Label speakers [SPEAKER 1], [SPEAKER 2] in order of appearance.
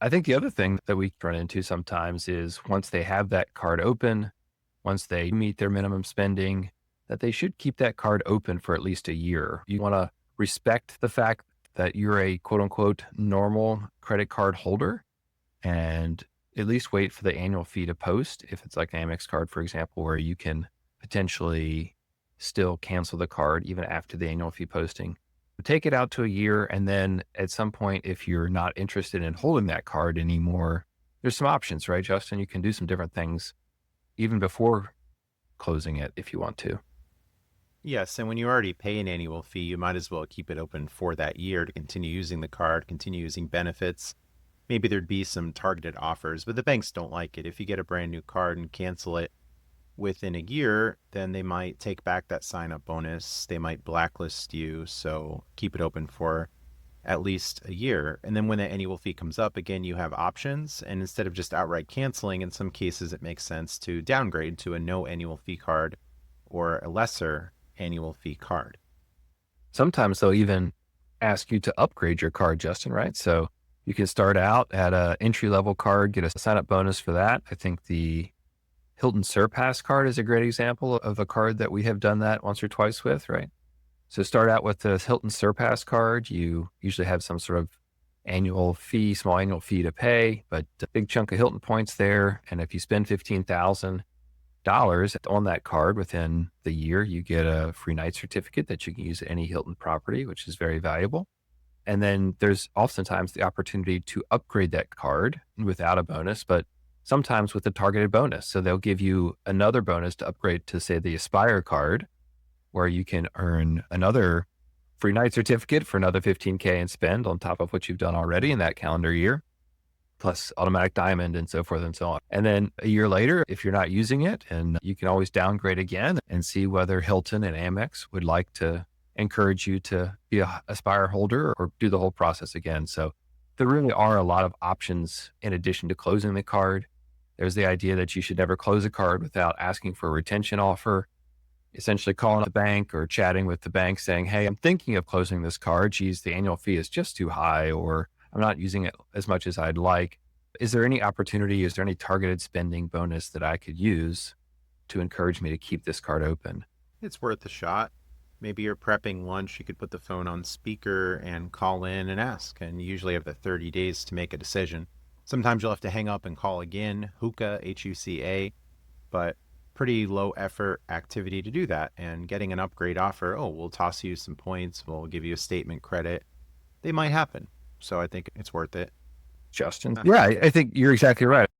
[SPEAKER 1] I think the other thing that we run into sometimes is once they have that card open, once they meet their minimum spending, that they should keep that card open for at least a year. You want to respect the fact that you're a quote unquote normal credit card holder and at least wait for the annual fee to post. If it's like an Amex card, for example, where you can potentially still cancel the card even after the annual fee posting. Take it out to a year. And then at some point, if you're not interested in holding that card anymore, there's some options, right, Justin? You can do some different things even before closing it if you want to.
[SPEAKER 2] Yes, and when you already pay an annual fee, you might as well keep it open for that year to continue using the card, continue using benefits. Maybe there'd be some targeted offers, but the banks don't like it. If you get a brand new card and cancel it within a year, then they might take back that sign-up bonus. They might blacklist you, so keep it open for at least a year. And then when the annual fee comes up, again, you have options. And instead of just outright canceling, in some cases, it makes sense to downgrade to a no annual fee card or a lesser annual fee card.
[SPEAKER 1] Sometimes they'll even ask you to upgrade your card, Justin, right? So you can start out at an entry level card, get a sign up bonus for that. I think the Hilton Surpass card is a great example of a card that we have done that once or twice with, right? So start out with the Hilton Surpass card. You usually have some sort of annual fee, small annual fee to pay, but a big chunk of Hilton points there. And if you spend $15,000 on that card within the year, you get a free night certificate that you can use at any Hilton property, which is very valuable. And then there's oftentimes the opportunity to upgrade that card without a bonus, but sometimes with a targeted bonus. So they'll give you another bonus to upgrade to, say, the Aspire card, where you can earn another free night certificate for another $15K and spend on top of what you've done already in that calendar year, plus automatic diamond and so forth and so on. And then a year later, if you're not using it, and you can always downgrade again and see whether Hilton and Amex would like to encourage you to be a Aspire holder or do the whole process again. So there really are a lot of options in addition to closing the card. There's the idea that you should never close a card without asking for a retention offer, essentially calling the bank or chatting with the bank saying, hey, I'm thinking of closing this card. Geez, the annual fee is just too high, or I'm not using it as much as I'd like. Is there any opportunity? Is there any targeted spending bonus that I could use to encourage me to keep this card open?
[SPEAKER 2] It's worth a shot. Maybe you're prepping lunch, you could put the phone on speaker and call in and ask, and you usually have the 30 days to make a decision. Sometimes you'll have to hang up and call again, Huca, Huca, but pretty low effort activity to do that. And getting an upgrade offer, oh, we'll toss you some points, we'll give you a statement credit. They might happen. So I think it's worth it.
[SPEAKER 1] Justin? Yeah, I think you're exactly right.